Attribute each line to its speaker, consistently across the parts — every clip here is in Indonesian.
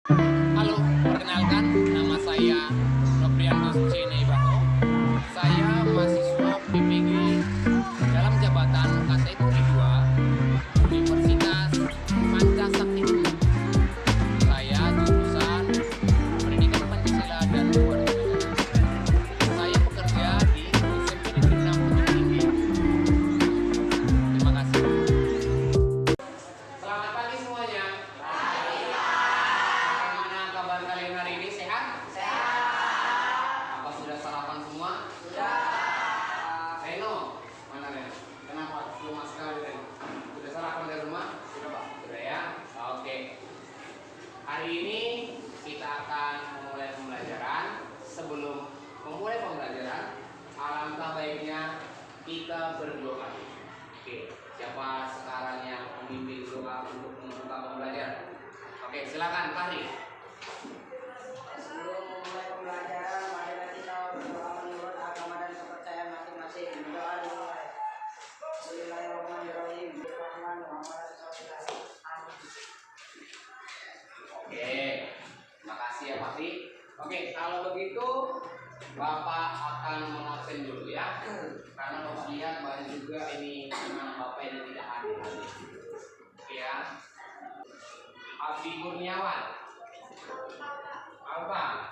Speaker 1: Halo, perkenalkan nama saya Noprianus C. Neibaho. Saya mahasiswa PPG dalam jabatan kategori 2 Universitas Pancasakti. Saya jurusan Pendidikan Pancasila dan Kewarganegaraan. Saya bekerja di SMP Negeri 6 Bukit Tinggi. Terima kasih. Selamat pagi semuanya. Bagaimana kabar kalian hari ini? Sehat? Apa sudah sarapan semua? Reno, mana Reno? Kenapa cuma sekali Reno? Sudah sarapan dari rumah? Sudah Pak? Sudah ya? Oke. Hari ini kita akan memulai pembelajaran. Sebelum memulai pembelajaran, alangkah baiknya kita berdoa. Oke, siapa sekarang yang memimpin doa untuk membuka pembelajaran? Oke, silakan Fahri.
Speaker 2: Sebelum memulai pembelajaran, marilah kita berdoa menurut agama dan kepercayaan masing-masing. Doa dimulai. Bismillahirrahmanirrahim. Bismillahirrahmanirrahim.
Speaker 1: Oke, terima kasih ya Fahri. Oke, kalau begitu Bapak akan mengabsen dulu ya, karena Bapak lihat banyak juga ini teman Bapak yang tidak hadir. Oke ya. Abdi Kurniawan. Alfa.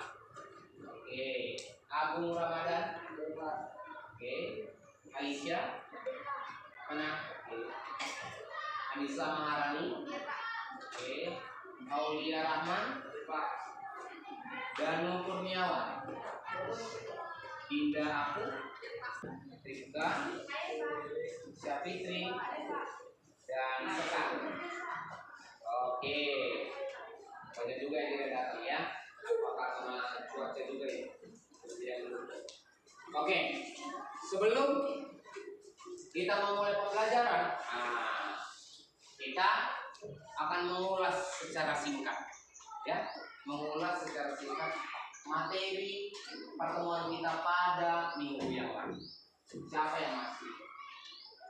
Speaker 1: Oke. Agung Ramadan. Oke. Aisyah. Mana? Oke. Anissa Maharani. Oke. Aulia Rahman. Pak. Danu Kurniawan. Dinda Aku. Rizka. Syafitri. Dan Sekar. Oke. Banyak juga yang tidak datang ya. Apakah karena cuaca juga ya? Tidak dulu. Oke. Sebelum kita memulai pembelajaran, kita akan mengulas secara singkat, ya, mengulas secara singkat materi pertemuan kita pada minggu yang lalu. Siapa yang masih?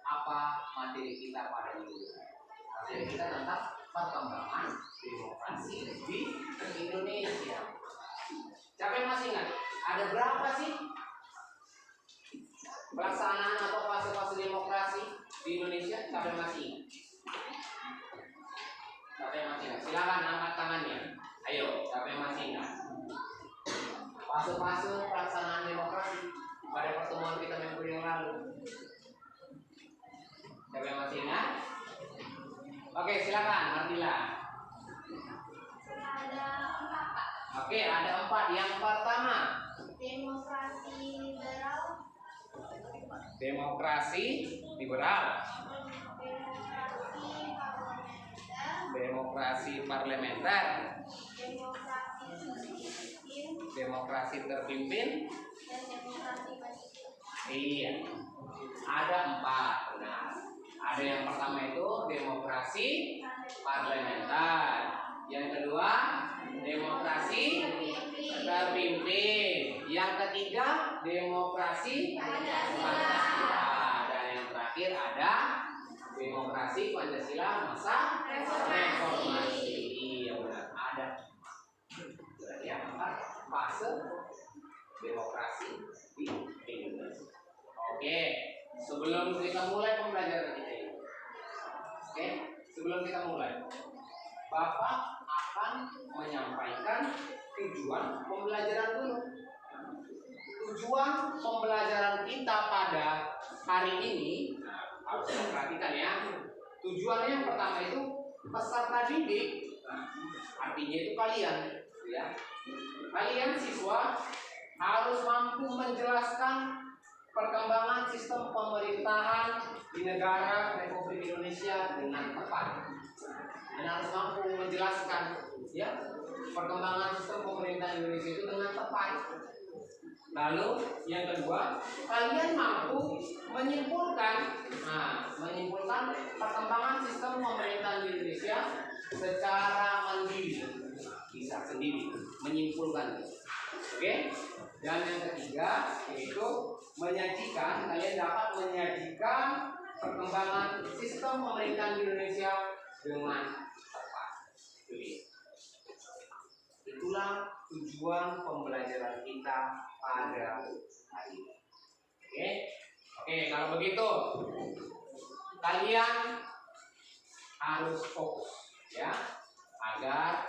Speaker 1: Apa materi kita pada minggu yang lalu? Materi kita tentang perkembangan demokrasi di Indonesia. Siapa yang masih ingat? Ada berapa sih pelaksanaan atau fase-fase demokrasi di Indonesia? Siapa yang masih ingat? Siapa yang masih ingat? Silakan angkat tangannya. Ayo, siapa yang masih ingat? Fase-fase pelaksanaan demokrasi pada pertemuan kita minggu yang lalu. Siapa yang masih ingat? Oke, silakan Martila.
Speaker 3: Ada 4, Pak.
Speaker 1: Oke, ada 4. Yang pertama,
Speaker 3: Demokrasi liberal,
Speaker 1: demokrasi liberal,
Speaker 3: demokrasi parlementer,
Speaker 1: demokrasi terpimpin,
Speaker 3: dan demokrasi konstitusi.
Speaker 1: Iya, ada 4. Benar. Ada yang pertama itu demokrasi parlementer, yang kedua demokrasi terpimpin, yang ketiga demokrasi Pancasila, dan yang terakhir ada demokrasi Pancasila masa reformasi. Iya benar, ada. Berarti yang 4 fase demokrasi di Indonesia. Oke, sebelum kita mulai pembelajaran kita ini, sebelum kita mulai, Bapak akan menyampaikan tujuan pembelajaran dulu. Tujuan pembelajaran kita pada hari ini harus diperhatikan ya. Tujuannya yang pertama itu peserta didik. Artinya itu kalian, ya. Kalian siswa harus mampu menjelaskan perkembangan sistem pemerintahan di negara Republik Indonesia dengan tepat, dan harus mampu menjelaskan ya perkembangan sistem pemerintahan Indonesia itu dengan tepat. Lalu yang kedua, kalian mampu menyimpulkan perkembangan sistem pemerintahan di Indonesia secara mandiri, bisa sendiri menyimpulkan. Oke? Dan yang ketiga yaitu kalian dapat menyajikan perkembangan sistem pemerintahan di Indonesia dengan tepat. ulang tujuan pembelajaran kita pada hari ini. Oke, kalau begitu kalian harus fokus ya, agar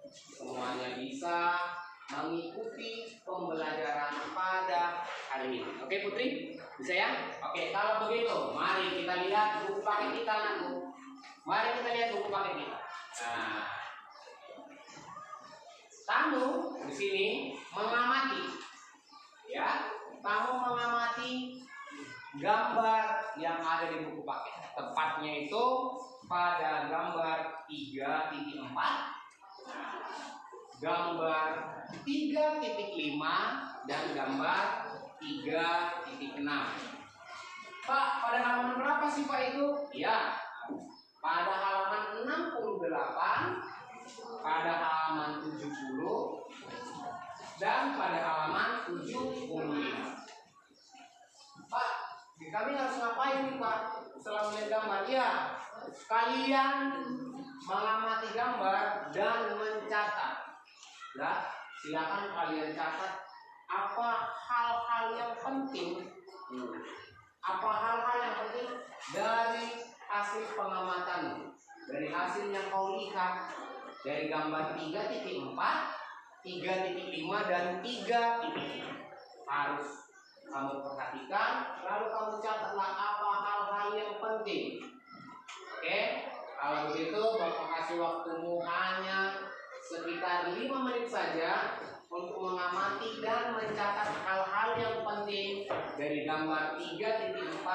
Speaker 1: semuanya bisa mengikuti pembelajaran pada hari ini. Oke Putri, bisa ya? Oke, kalau begitu mari kita lihat buku paket kita anakku. Mari kita lihat buku paket kita. Nah, kamu di sini mengamati ya, kamu mengamati gambar yang ada di buku paket. Tepatnya itu pada gambar 3.4, gambar 3.5 dan gambar 3.6. Pak, pada halaman berapa sih Pak itu? Ya, pada halaman 68, pada halaman 70, dan pada halaman 75. Pak, kami harus ngapain nih Pak setelah melihat gambar? Ya, kalian mengamati gambar dan mencatat. Ya, silakan kalian catat apa hal-hal yang penting. Apa hal-hal yang penting dari hasil pengamatan, dari hasil yang kau lihat dari gambar 3.4, 3.5 dan 3.6 harus kamu perhatikan, lalu kamu catatlah apa hal-hal yang penting. Oke, kalau begitu Bapak kasih waktumu hanya sekitar 5 menit saja untuk mengamati dan mencatat hal-hal yang penting dari gambar 3.4,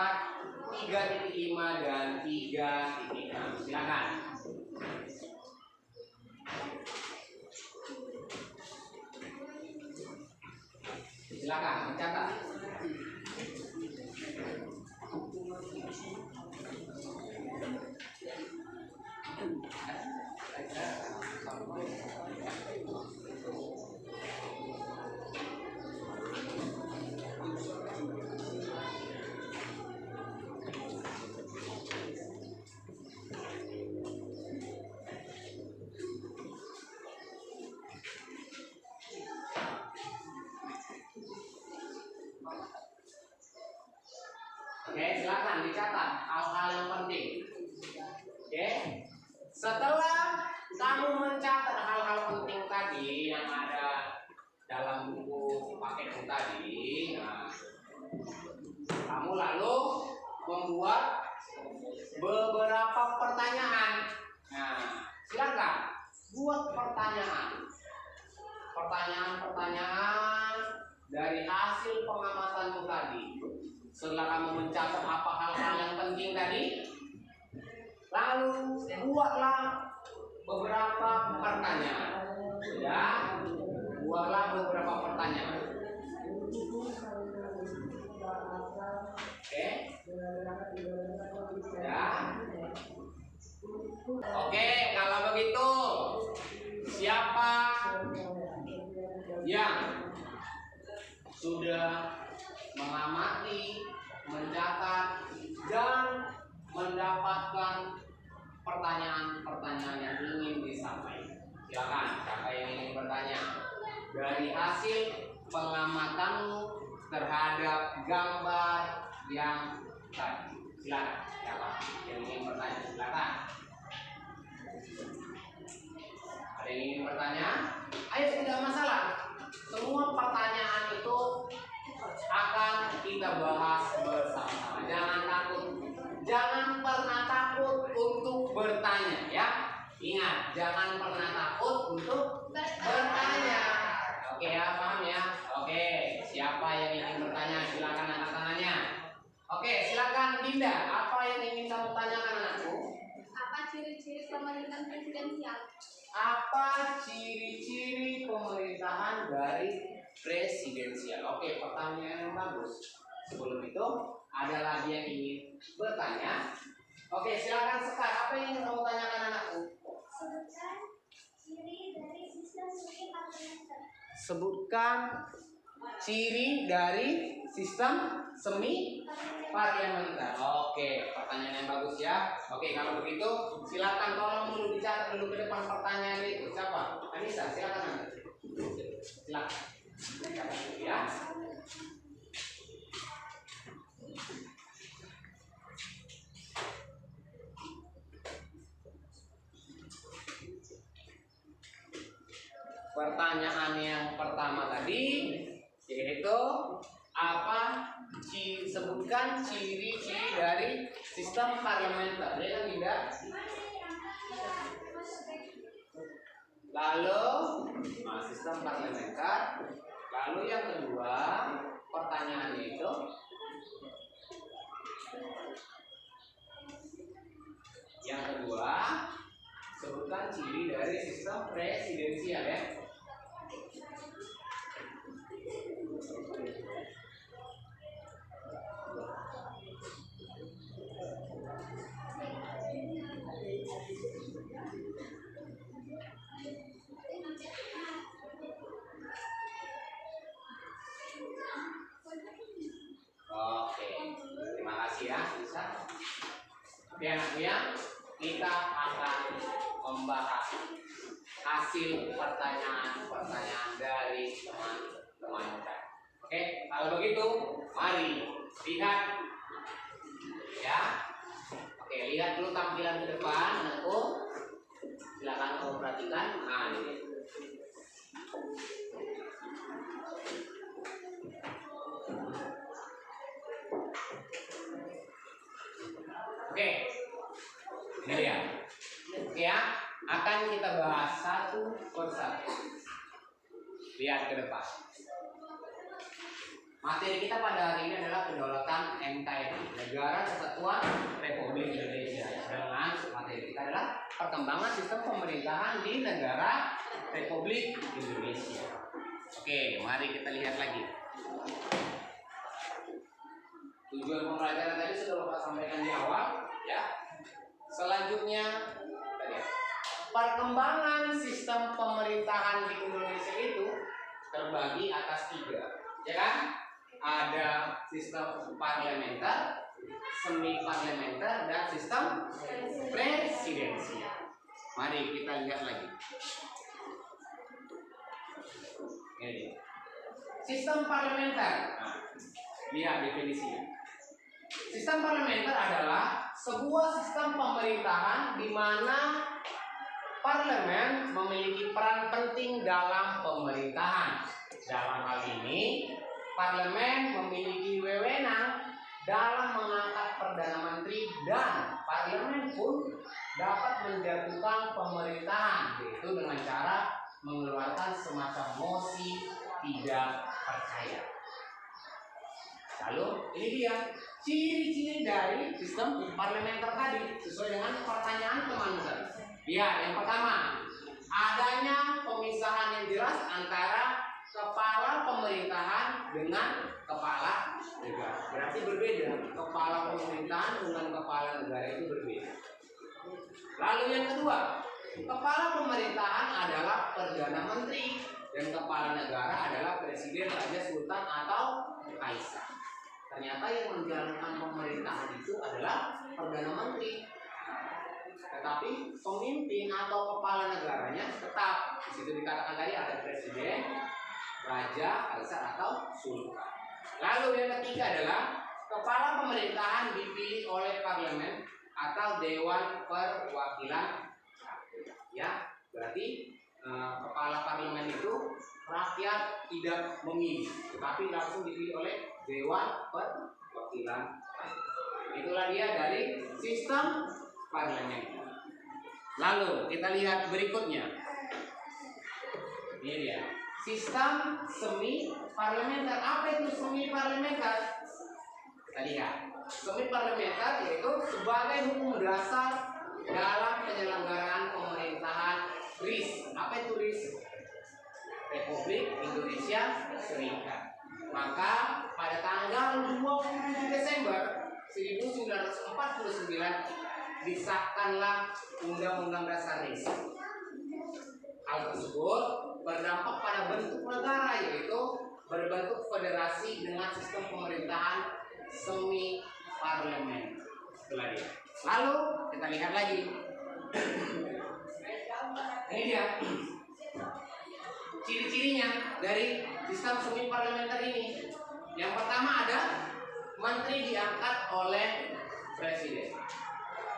Speaker 1: 3.5 dan 3.6. Silakan. Silakan mencatat. Oke, silakan dicatat hal-hal yang penting. Oke, setelah kamu mencatat hal-hal penting tadi yang ada dalam buku paketmu tadi, nah, kamu lalu membuat beberapa pertanyaan. Nah, silakan buat pertanyaan dari hasil pengamatanmu tadi. Setelah kamu mencatat apa hal-hal yang penting tadi, lalu buatlah beberapa pertanyaan. Ya, buatlah beberapa pertanyaan. Oke. Ya. Oke, kalau begitu siapa yang sudah mengamati, mencatat, dan mendapatkan pertanyaan-pertanyaan yang ingin disampaikan? Silakan, siapa yang ingin bertanya? Dari hasil pengamatanmu terhadap gambar yang tadi. Silakan, siapa yang ingin bertanya? Silakan. Ada yang ingin bertanya? Ayo, tidak masalah. Semua pertanyaan itu akan kita bahas bersama. Jangan takut. Jangan pernah takut untuk bertanya ya. Ingat, jangan pernah takut untuk bertanya. Oke ya, paham ya? Oke, siapa yang ingin bertanya? Silakan angkat tangannya. Oke, silakan Dinda. Apa yang ingin kamu tanyakan anakku?
Speaker 3: Apa ciri-ciri pemerintahan presidensial?
Speaker 1: Apa ciri-ciri pemerintahan dari presidensial? Oke, pertanyaan yang bagus. Sebelum itu, ada lagi yang ingin bertanya? Oke, silakan Sekar. Apa yang ingin kamu tanyakan anakku?
Speaker 3: Sebutkan ciri dari sistem semi parlementer.
Speaker 1: Sebutkan ciri dari sistem semi parlementer. Oke, pertanyaan yang bagus ya. Oke, kalau begitu silakan tolong dulu dicatat dulu ke depan pertanyaan itu. Siapa? Anissa, silakan. Silakan. Ya. Pertanyaan yang pertama tadi yaitu apa sebutkan ciri-ciri dari sistem parlementer, ya kan tidak? Lalu sistem parlementer. Lalu yang kedua pertanyaannya itu sebutkan ciri dari sistem presidensial ya. Oke, terima kasih ya, bisa. Oke anakku ya, kita akan membahas hasil pertanyaan-pertanyaan dari teman-teman kita. Oke, kalau begitu, mari lihat ya. Oke, lihat dulu tampilan ke depan, anakku. Silakan kamu perhatikan. Nah, ini. Oke, ini dia. Oke ya, akan kita bahas satu persatu. Lihat ke depan. Materi kita pada hari ini adalah kedaulatan NKRI, Negara Kesatuan Republik Indonesia. Dengan materi kita adalah perkembangan sistem pemerintahan di Negara Republik Indonesia. Oke, mari kita lihat lagi. Tujuan pembelajaran tadi sudah Bapak sampaikan di awal, ya. Selanjutnya, perkembangan sistem pemerintahan di Indonesia itu terbagi atas 3, ya kan? Ada sistem parlementer, semi parlementer, dan sistem presidensial. Mari kita lihat lagi. Ini sistem parlementer. Nah, lihat definisinya. Sistem parlementer adalah sebuah sistem pemerintahan di mana parlemen memiliki peran penting dalam pemerintahan. Dalam hal ini, parlemen memiliki wewenang dalam mengangkat perdana menteri dan parlemen pun dapat menjatuhkan pemerintahan, yaitu dengan cara mengeluarkan semacam mosi tidak percaya. Lalu ini dia ciri-ciri dari sistem parlementer tadi sesuai dengan pertanyaan teman tadi. Lihat yang pertama, adanya pemisahan yang jelas antara kepala pemerintahan dengan kepala negara. Berarti berbeda. Kepala pemerintahan dengan kepala negara itu berbeda. Lalu yang kedua, kepala pemerintahan adalah perdana menteri dan kepala negara adalah presiden, raja, sultan atau kaisar. Ternyata yang menjalankan pemerintahan itu adalah perdana menteri. Tetapi pemimpin atau kepala negaranya tetap di situ dikatakan tadi ada presiden, raja, kaisar atau sultan. Lalu yang ketiga adalah kepala pemerintahan dipilih oleh parlemen atau dewan perwakilan rakyat. Ya, berarti kepala parlemen itu rakyat tidak memilih, tetapi langsung dipilih oleh dewan perwakilan rakyat. Itulah dia dari sistem parlemen. Lalu kita lihat berikutnya. Ini dia sistem semi parlementer. Apa itu semi parlementer? Kita lihat. Semi parlementer yaitu sebagai hukum dasar dalam penyelenggaraan pemerintahan RIS. Apa itu RIS? Republik Indonesia Serikat. Maka pada tanggal 27 Desember 1949 disahkanlah Undang-Undang Dasar RIS. Hal tersebut berdampak pada bentuk negara, yaitu berbentuk federasi dengan sistem pemerintahan semi parlemen. Itulah dia. Lalu kita lihat lagi. Ini dia ciri-cirinya dari sistem semi parlementer ini. Yang pertama ada menteri diangkat oleh presiden.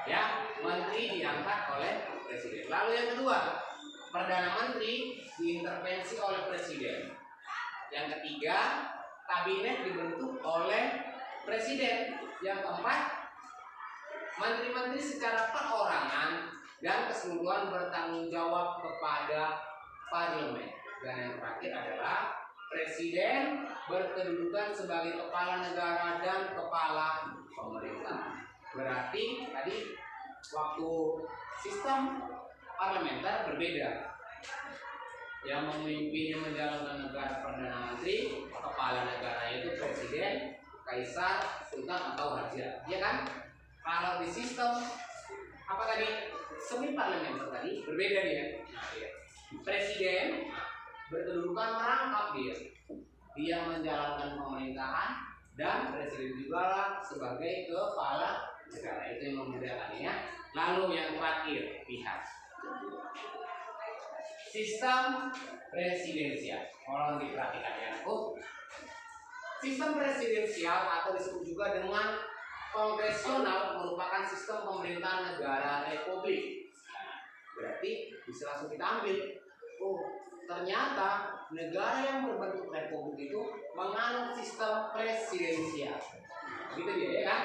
Speaker 1: Ya, menteri diangkat oleh presiden. Lalu yang kedua, perdana menteri diintervensi oleh presiden. Yang ketiga, kabinet dibentuk oleh presiden. Yang keempat, menteri-menteri secara perorangan dan keseluruhan bertanggung jawab kepada parlemen. Dan yang terakhir adalah presiden berkedudukan sebagai kepala negara dan kepala pemerintah. Berarti tadi waktu sistem parlementer berbeda. Yang memimpin yang menjalankan negara perdana menteri, kepala negara itu presiden, kaisar, sultan atau raja, ya kan? Kalau di sistem apa tadi semi parlementer tadi berbeda dia. Nah, ya. Presiden berkedudukan merangkap dia menjalankan pemerintahan dan presiden juga lah sebagai kepala negara. Itu yang membedakannya. Lalu yang terakhir pihak sistem presidensial. Kalau diperhatikan ya, sistem presidensial atau disebut juga dengan kongresional merupakan sistem pemerintahan negara republik. Berarti bisa langsung kita ambil. Ternyata negara yang berbentuk republik itu menganut sistem presidensial. Gitu ya kan?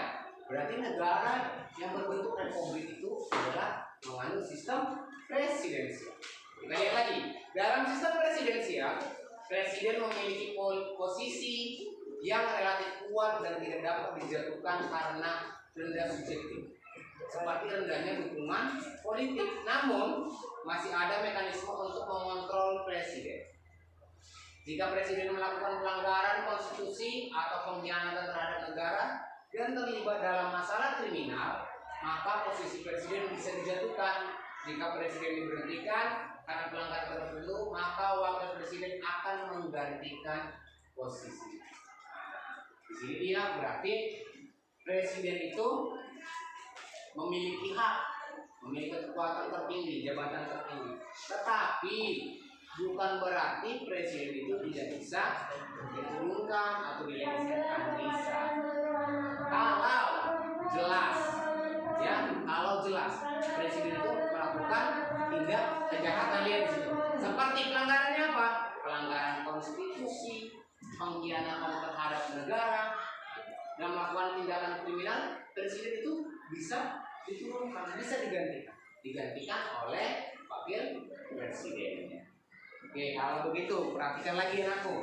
Speaker 1: Berarti negara yang berbentuk republik itu adalah menganut sistem presidensial. Kita lihat lagi, dalam sistem presidensial, presiden memiliki posisi yang relatif kuat dan tidak dapat dijatuhkan karena rendah subjektif, seperti rendahnya dukungan politik. Namun, masih ada mekanisme untuk mengontrol presiden. Jika presiden melakukan pelanggaran konstitusi atau pengkhianatan terhadap negara dan terlibat dalam masalah kriminal, maka posisi presiden bisa dijatuhkan. Jika presiden diberhentikan karena pelanggaran tertentu, maka wakil presiden akan menggantikan posisi. Di sini dia berarti presiden itu memiliki hak, memiliki kekuatan tertinggi, jabatan tertinggi. Tetapi bukan berarti presiden itu tidak bisa diturunkan atau dilengsarkan, bisa. Kalau jelas, ya, kalau jelas presiden itu melakukan tindak kejahatan liar di situ. Seperti pelanggarannya apa? Pelanggaran konstitusi, pengkhianatan terhadap negara, dan melakukan tindakan kriminal, presiden itu bisa diturunkan, bisa digantikan oleh wakil presiden. Oke, kalau begitu perhatikan lagi aku.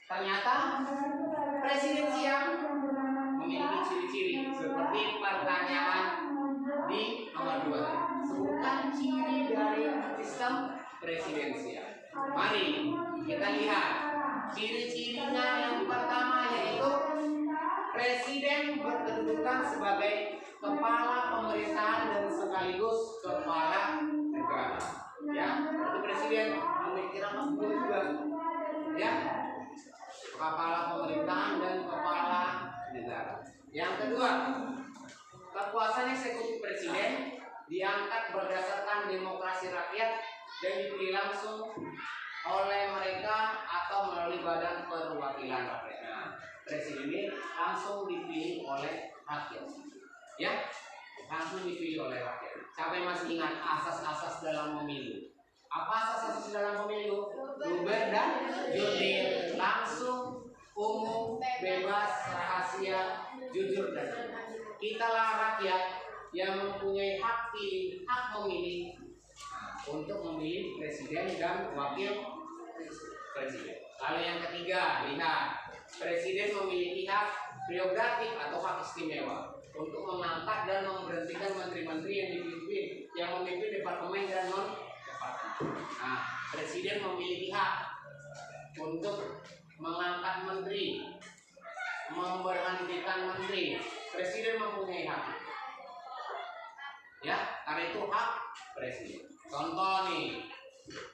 Speaker 1: Ternyata presidensial memiliki ciri-ciri seperti pertanyaan di nomor 2. Sebutkan ciri dari sistem presidensial. Mari kita lihat ciri-cirinya. Yang pertama yaitu presiden berkedudukan sebagai kepala pemerintahan dan sekaligus kepala negara. Ya, itu presiden memiliki rangkap juga. Ya, kepala pemerintahan dan kepala negara. Yang kedua, kekuasaan eksekutif presiden diangkat berdasarkan demokrasi rakyat dan dipilih langsung oleh mereka atau melalui badan perwakilan rakyat. Nah, presiden ini langsung dipilih oleh rakyat. Ya, langsung dipilih oleh rakyat. Siapa yang masih ingat asas-asas dalam pemilu? Apa asas-asas dalam pemilu? Luber dan jurdil, langsung, umum, bebas, rahasia, jujur dan adil. Kitalah rakyat yang mempunyai hak pilih, hak memilih untuk memilih presiden dan wakil presiden. Lalu yang ketiga, lihat, presiden memiliki hak prerogatif atau hak istimewa untuk mengangkat dan memberhentikan menteri-menteri yang memimpin departemen dan non departemen. Nah, presiden memiliki hak untuk mengangkat menteri, memberhentikan menteri. Presiden mempunyai hak. Ya, karena itu hak presiden. Contoh nih,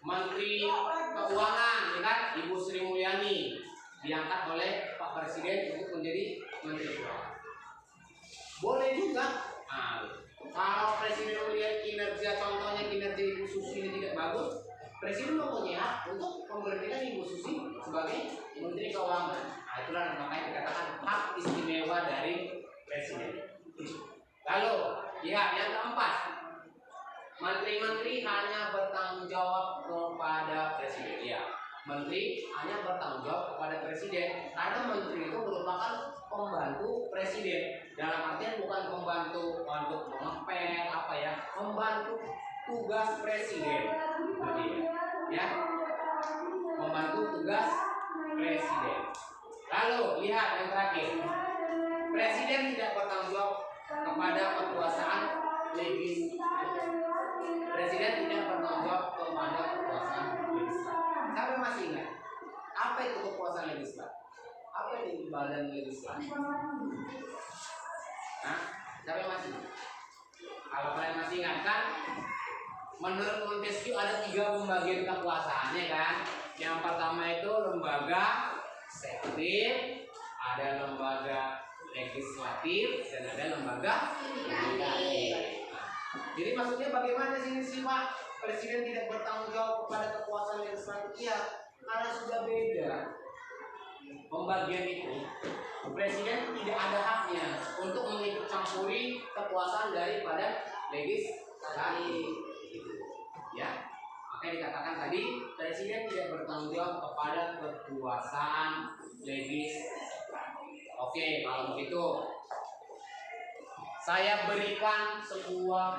Speaker 1: Menteri Keuangan, ya kan, Ibu Sri Mulyani diangkat oleh Pak Presiden untuk menjadi Menteri Keuangan. Boleh juga. Nah, kalau Presiden melihat kinerja, contohnya kinerja Ibu Susi ini tidak bagus, Presiden mempunyai hak untuk memberhentikan Ibu Susi sebagai Menteri Keuangan. Nah, itulah makanya dikatakan hak istimewa dari Presiden. Lalu, lihat yang keempat, menteri-menteri hanya bertanggung jawab kepada Presiden. Ya, menteri hanya bertanggung jawab kepada Presiden karena menteri itu merupakan pembantu Presiden. Dalam artian bukan pembantu untuk mengepel apa ya, membantu tugas Presiden. Jadi, ya, membantu tugas Presiden. Lalu lihat yang terakhir, Presiden tidak bertanggung jawab kepada kekuasaan legislatif. Presiden tidak bertanggung jawab kepada kekuasaan legislatif. Siapa masih ingat? Apa itu kekuasaan legislatif? Apa itu badan legislatif? Nah, siapa masih ingat? Kalau kalian masih ingat kan, menurut Montesquieu ada 3 pembagian kekuasaannya kan. Yang pertama itu lembaga eksekutif, ada lembaga legislatif, dan ada lembaga yudikatif. Jadi maksudnya bagaimana sih Pak? Presiden tidak bertanggung jawab kepada kekuasaan legislatif? Ya, karena sudah beda pembagian itu. Presiden tidak ada haknya untuk mengikut campuri kekuasaan daripada legislatif. Ya, makanya dikatakan tadi Presiden tidak bertanggung jawab kepada kekuasaan legislatif. Oke, kalau begitu saya berikan sebuah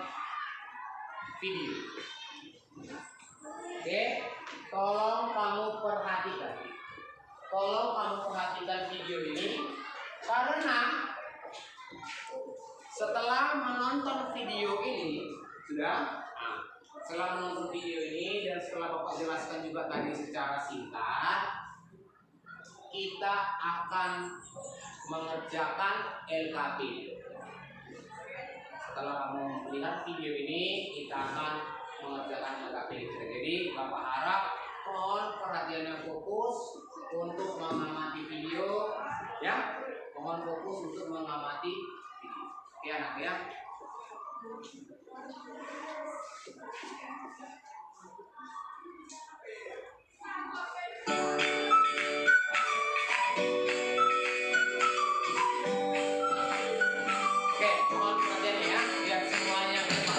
Speaker 1: video. Oke, tolong kamu perhatikan. Tolong kamu perhatikan video ini karena setelah menonton video ini setelah menonton video ini dan setelah Bapak jelaskan juga tadi secara singkat, kita akan mengerjakan LKP. Setelah kamu melihat video ini, kita akan mengerjakan LKP. Jadi Bapak harap mohon perhatian yang fokus untuk mengamati video, ya. Mohon fokus untuk mengamati video. Oke anak ya. Oke, mohon perhatian ya, biar semuanya benar.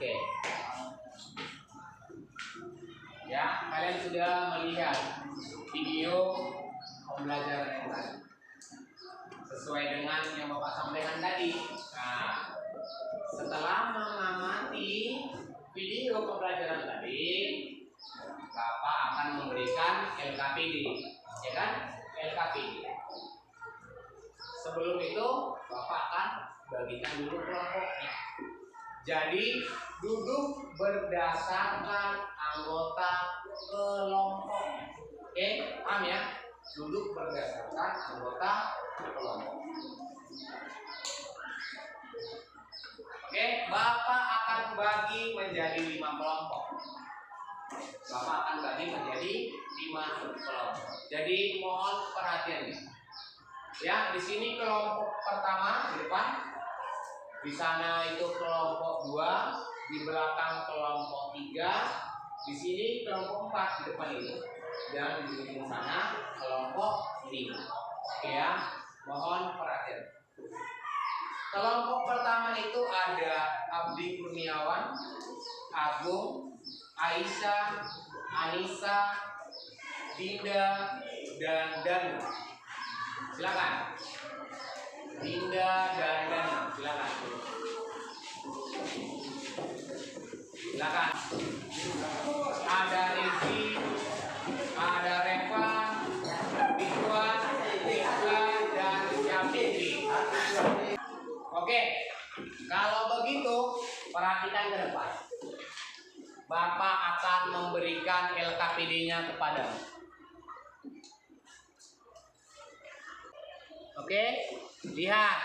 Speaker 1: Oke. Ya, kalian sudah melihat video pembelajaran yang tadi. Sesuai dengan yang Bapak sampaikan tadi. Nah, setelah mengamati video pembelajaran tadi, Bapak akan memberikan LKPD, ya kan? LKPD. Sebelum itu, Bapak akan bagikan dulu kelompoknya. Jadi duduk berdasarkan anggota kelompoknya. Oke, paham ya? Duduk berdasarkan anggota kelompok. Oke, Bapak akan bagi menjadi 5 kelompok. Bapak akan bagi menjadi 5 kelompok. Jadi mohon perhatiannya. Ya, di sini kelompok pertama di depan. Di sana itu kelompok 2, di belakang kelompok 3, Di sini kelompok 4 di depan ini dan di ujung sana kelompok ini. Oke ya, mohon perhatian. Kelompok pertama itu ada Abdi Kurniawan, Agung, Aisyah, Anissa, Dinda, dan Danu. Silakan. Dinda dan Danu, silakan. Silakan. Ada Rizky, ada Reva, Ridwan, Tika, dan Syafiri. Oke, kalau begitu perhatikan ke depan. Bapak akan memberikan LKPD-nya kepadamu. Oke, lihat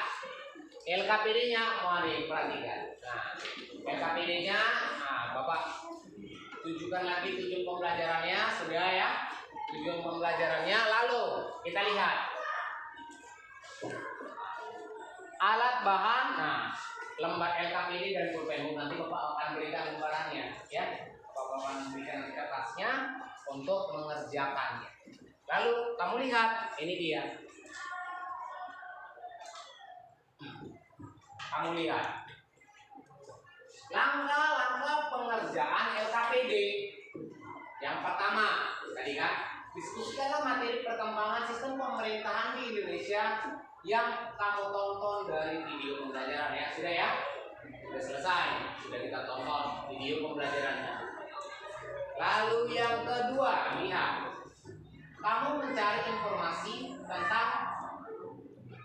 Speaker 1: LKPD-nya mau diperhatikan. Nah, LKPD-nya, Bapak tunjukkan lagi tujuan pembelajarannya, sudah ya. Tujuan pembelajarannya, lalu kita lihat alat bahan. Nah, lembar LKPD dan pulpen nanti Bapak akan berikan lembarannya, ya. Bapak akan berikan kertasnya untuk mengerjakannya. Lalu kamu lihat, ini dia. Kamu lihat langkah-langkah pengerjaan LKPD. Yang pertama, tadi kan, diskusikanlah materi perkembangan sistem pemerintahan di Indonesia yang kamu tonton dari video pembelajaran ya. Sudah ya? Sudah selesai. Sudah kita tonton video pembelajarannya. Lalu yang kedua, lihat. Kamu mencari informasi tentang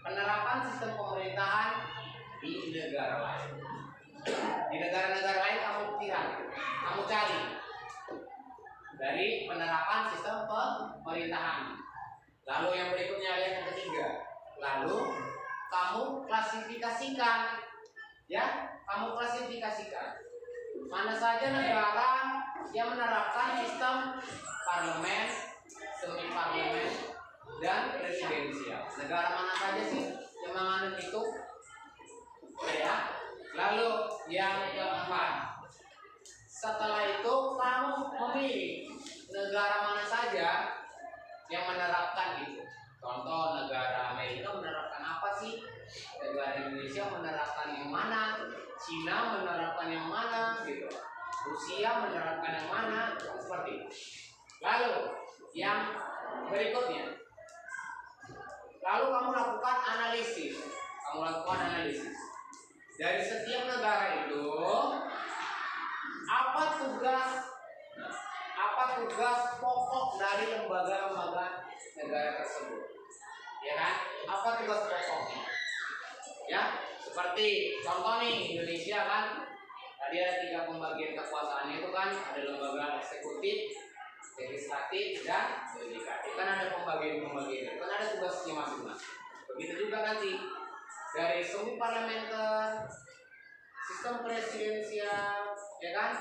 Speaker 1: penerapan sistem pemerintahan di negara lain. Di negara-negara lain kamu lihat, kamu cari dari penerapan sistem pemerintahan. Lalu yang berikutnya lihat yang ketiga. Lalu kamu klasifikasikan, ya, kamu klasifikasikan mana saja negara yang menerapkan sistem parlemen, semi parlemen, dan presidensial. Negara mana saja sih yang menganut itu? Ya. Lalu yang keempat, setelah itu kamu memilih negara mana saja yang menerapkan itu. Contoh negara Amerika menerapkan apa sih? Negara Indonesia menerapkan yang mana? Cina menerapkan yang mana? Gitu. Rusia menerapkan yang mana? Seperti itu. Lalu yang berikutnya, lalu kamu lakukan analisis. Dari setiap negara itu, apa tugas pokok dari lembaga-lembaga negara tersebut, ya kan? Apa tugas pokoknya? Ya, seperti contoh nih Indonesia kan, tadi ada 3 pembagian kekuasaan itu kan, ada lembaga eksekutif, legislatif, dan yudikatif. Kan ada pembagian, kan ada tugasnya masing-masing. Begitu juga nanti dari semi parlementer, sistem presidensial, ya kan?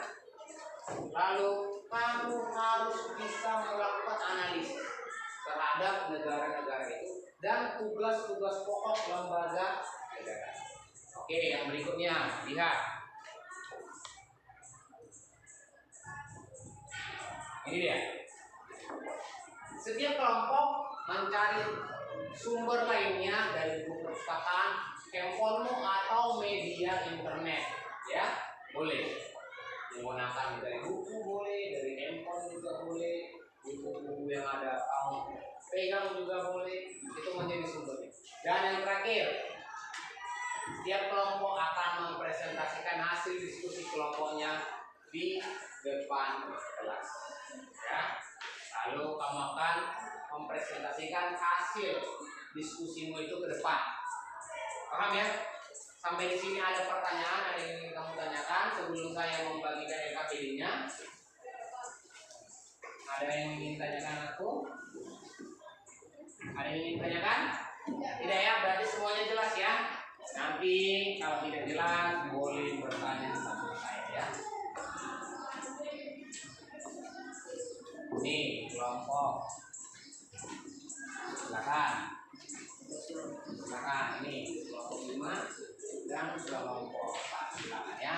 Speaker 1: Lalu kamu harus bisa melakukan analisis terhadap negara-negara itu dan tugas-tugas pokok lembaga negara. Oke, yang berikutnya, lihat. Ini dia. Setiap kelompok mencari sumber lainnya dari buku perpustakaan, handphonemu atau media internet, ya, boleh. Menggunakan dari buku boleh, dari handphone juga boleh, buku-buku yang ada kamu pegang juga boleh, itu menjadi sumbernya. Dan yang terakhir, setiap kelompok akan mempresentasikan hasil diskusi kelompoknya di depan kelas, ya. Lalu kamu akan mempresentasikan hasil diskusimu itu ke depan. Paham ya? Sampai di sini ada pertanyaan, ada yang ingin kamu tanyakan sebelum saya membagikan LKPD-nya? Ada yang ingin tanyakan aku? Ada yang ingin tanyakan? Tidak ya, berarti semuanya jelas ya. Nanti kalau tidak jelas boleh bertanya sama saya ya. Ini kelompok. Silakan ini kelompok 5 dan kelompok 4. Silakan ya.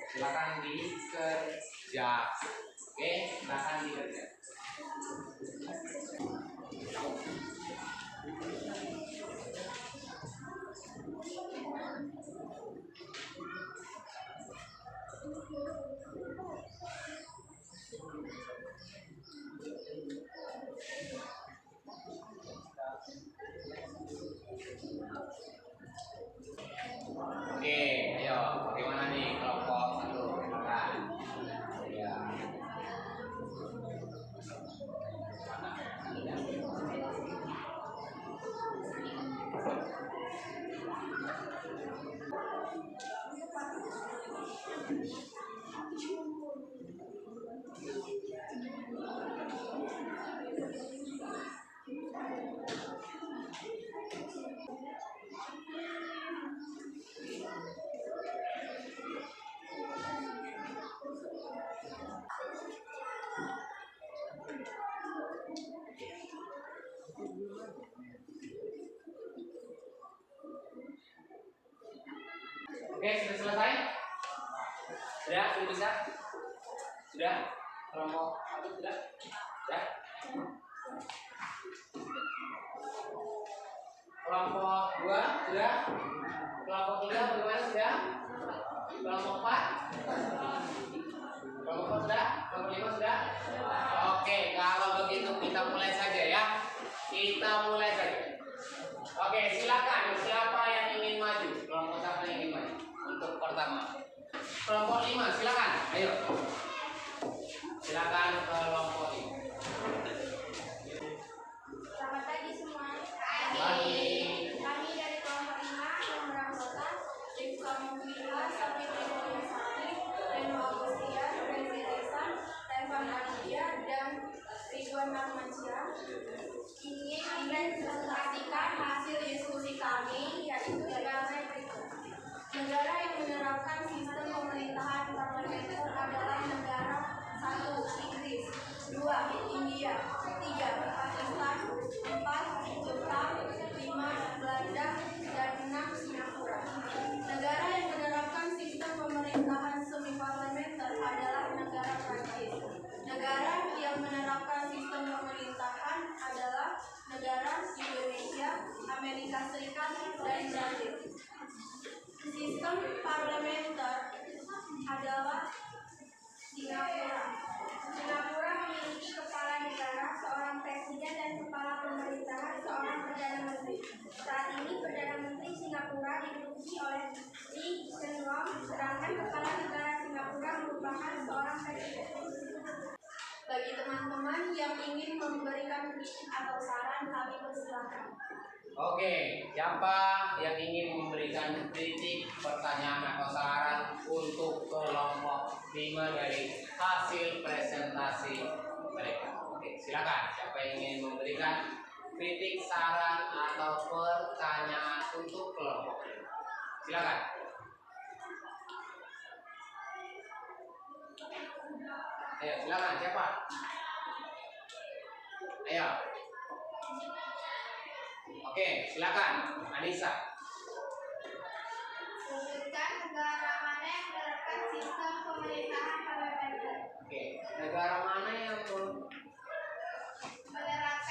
Speaker 1: Silakan Jak. Oke, silakan dikerjakan. Oke, ayo, bagaimana nih kelompok satu? Silakan. Ya. Oke, sudah selesai? Sudah bisa? Sudah? Kelompok satu sudah? Sudah? Kelompok 2 sudah? Kelompok 3 bagaimana sudah? Kelompok 4? Kelompok 4 sudah? Kelompok 5 sudah? Oke, kalau begitu kita mulai saja ya. Kita mulai saja. Oke, silakan. Siapa yang ingin maju? Kelompok siapa yang ingin maju? Untuk pertama. Kelompok 5, silakan. Ayo. Silakan kelompok 5.
Speaker 3: Selamat pagi semua.
Speaker 1: Pagi.
Speaker 3: Kami dari kelompok 5 yang beranggota Rifka Mufila, Safi Triwoyasani, Reno Agustia, Rezi Resan, Revan Aditya, dan Ridwan Rahmansyah ingin mempresentasikan hasil diskusi kami, yaitu negara berikut. Negara yang menerapkan sistem pemerintahan parlementer adalah negara 1. Inggris, 2. India, 3. Pakistan, 4. Jepang, 5. Belanda, dan 6. Singapura. Negara yang menerapkan sistem pemerintahan semi-parlementer adalah negara Prancis. Negara yang menerapkan sistem pemerintahan adalah negara Indonesia, Amerika Serikat, dan Brazil. Sistem parlementer adalah Singapura. Singapura memiliki kepala negara, seorang presiden, dan kepala pemerintahan, seorang perdana menteri. Saat ini perdana menteri Singapura diduduki oleh Lee Hsien Loong, sedangkan kepala negara Singapura merupakan seorang presiden. Bagi teman-teman yang ingin memberikan kritik atau saran, kami persilakan.
Speaker 1: Oke, siapa yang ingin memberikan kritik, pertanyaan atau saran untuk kelompok 5 dari hasil presentasi mereka? Oke, silakan. Siapa yang ingin memberikan kritik, saran atau pertanyaan untuk kelompok 5? Silakan. Ayo, silakan. Siapa? Ayo. Oke, silakan, Anissa.
Speaker 3: Sebutkan negara mana yang menerapkan sistem pemerintahan parlementer.
Speaker 1: Oke, negara mana yang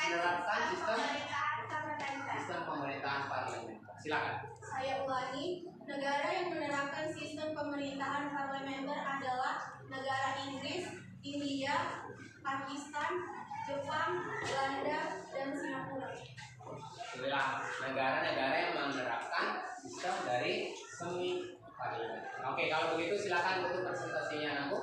Speaker 3: Menerapkan sistem pemerintahan parlementer.
Speaker 1: sistem pemerintahan parlementer? Silakan.
Speaker 3: Saya ulangi, negara yang menerapkan sistem pemerintahan parlementer adalah negara Inggris, India, Pakistan, Jepang, Belanda, dan Singapura.
Speaker 1: Itulah negara-negara yang menerapkan sistem dari semi parlementer. Oke, kalau begitu silakan tutup presentasinya, Naku.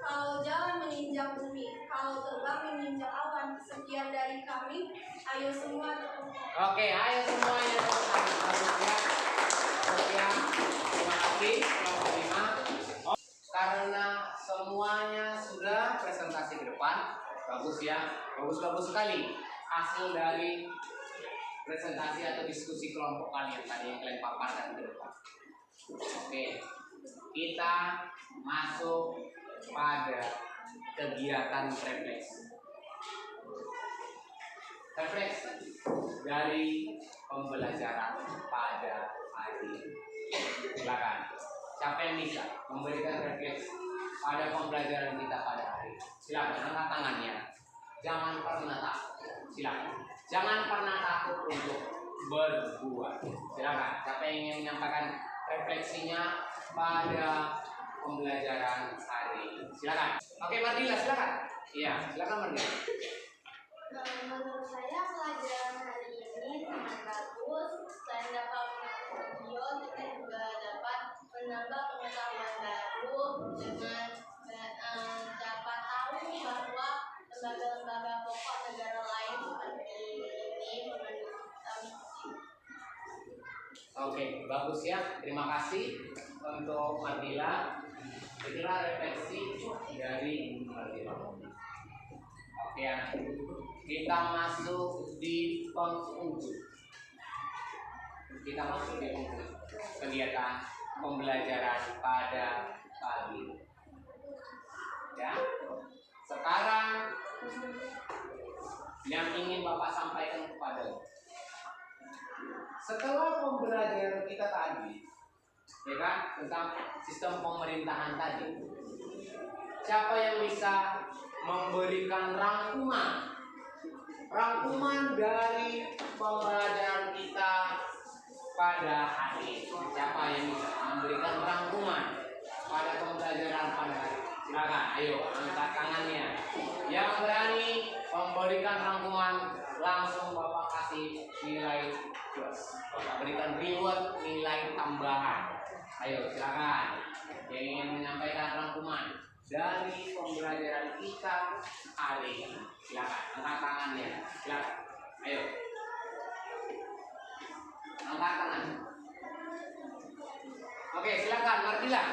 Speaker 3: Kalau jalan menginjak bumi, kalau terbang menginjak awan. Sekian dari kami, ayo semua tepuk tangan.
Speaker 1: Oke, ayo semuanya tepuk tangan. Bagus ya. Sekian, terima kasih kelompok 5. Karena semuanya sudah presentasi ke depan, bagus ya, bagus sekali hasil dari presentasi atau diskusi kelompok kalian tadi yang kalian paparkan ke depan. Oke, kita masuk pada kegiatan refleksi. Refleksi dari pembelajaran pada hari ini. Silakan. Siapa yang bisa memberikan refleksi pada pembelajaran kita pada hari ini? Silakan angkat tangannya. Jangan pernah takut. Silakan. Jangan pernah takut untuk berbuat. Silakan. Siapa yang ingin menyampaikan refleksinya pada pembelajaran hari ini? Silakan. Oke, Mardila, silakan. Iya, silakan Mardila.
Speaker 3: Menurut saya pelajaran hari ini sangat bagus. Selain dapat menonton video, kita juga dapat menambah pengetahuan baru dengan dapat tahu bahwa lembaga-lembaga pokok negara lain seperti ini mengandung
Speaker 1: Oke, bagus ya. Terima kasih untuk Mardila. Itulah refleksi dari Mardila. Oke, anak. Kita masuk di penghujung. Kita masuk di penghujung kegiatan pembelajaran pada pagi. Ya. Sekarang yang ingin Bapak sampaikan kepada setelah pembelajaran kita tadi, ya kan, tentang sistem pemerintahan tadi, siapa yang bisa memberikan rangkuman dari pembelajaran kita pada hari ini? Siapa yang bisa memberikan rangkuman pada pembelajaran pada hari ini? Silakan, ayo angkat tangannya. Yang berani memberikan rangkuman, langsung Bapak kasih nilai plus. Bapak berikan reward nilai tambahan. Ayo silakan yang ingin menyampaikan rangkuman dari pembelajaran kita hari ini. Silakan angkat tangannya. Silakan. Ayo. Angkat tangan. Oke, silakan Mardila.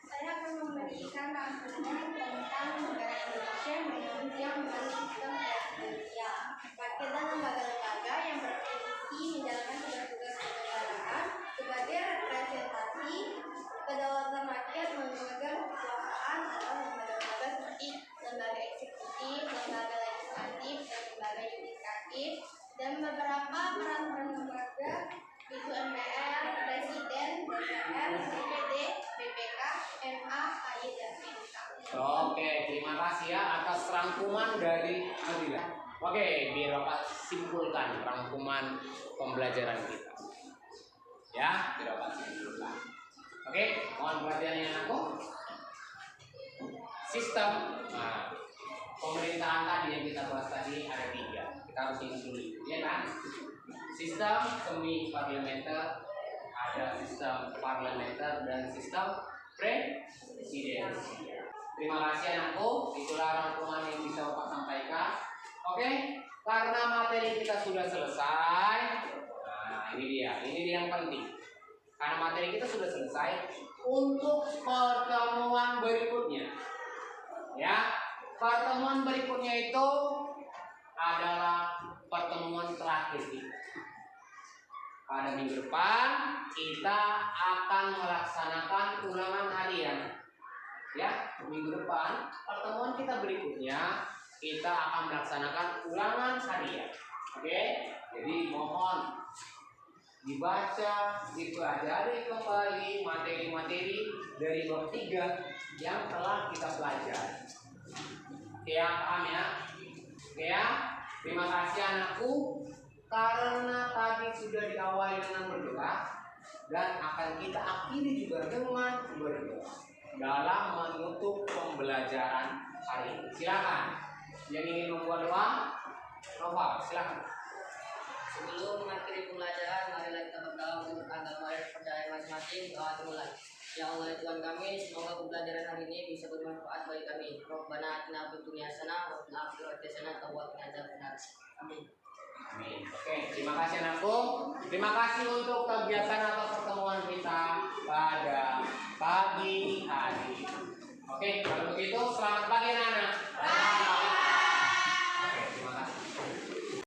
Speaker 3: Saya akan memberikan rangkuman tentang negara Indonesia menunjang dengan sistem presidensial. Rakyat dan lembaga-lembaga yang berfungsi menjalankan tugas-tugas kenegaraan sebagai representasi kedaulatan rakyat memegang kekuasaan atau lembaga-lembaga seperti lembaga eksekutif, lembaga legislatif, dan lembaga yudikatif, dan beberapa peran-peran lembaga yaitu MPR, Presiden, DPR, DPD, BPK, MA, KY, dan MK.
Speaker 1: Oke, terima kasih ya atas rangkuman dari Mardila. Oke, biar Bapak simpulkan rangkuman pembelajaran kita. Ya, biar Bapak simpulkan. Oke, mohon perhatiannya aku. Sistem pemerintahan tadi yang kita bahas tadi ada 3. Kita harus ingat dulu, ya kan? Sistem semi parlementer, ada sistem parlementer dan sistem presidensial. Terima kasih anakku, itulah rangkuman yang bisa Bapak sampaikan. Oke, karena materi kita sudah selesai. Nah, ini dia yang penting. Karena materi kita sudah selesai, untuk pertemuan berikutnya. Ya, pertemuan berikutnya itu adalah pertemuan terakhir kita. Pada minggu depan kita akan melaksanakan ulangan harian. Ya, minggu depan pertemuan kita berikutnya kita akan melaksanakan ulangan harian. Oke, jadi mohon dibaca, dipelajari kembali materi-materi dari bab 3 yang telah kita pelajari. Oke ya, paham ya? Oke ya, terima kasih anakku. Karena tadi sudah diawali dengan berdoa dan akan kita akhiri juga dengan berdoa dalam menutup pembelajaran hari ini. Silakan yang ingin membuat doa, Nova, silakan.
Speaker 2: Sebelum mengakhiri pembelajaran, marilah kita berdoa untuk agama dan percaya masing-masing. Doa dimulai. Ya Allah ya Tuhan kami, semoga pembelajaran hari ini bisa bermanfaat bagi kami. Rabbana atina fid dunya hasanah wa fil akhirati hasanah wa qina adzabannar. Amin.
Speaker 1: Amin. Oke, terima kasih anakku. Terima kasih untuk kegiatan atau pertemuan kita pada pagi hari. Oke, kalau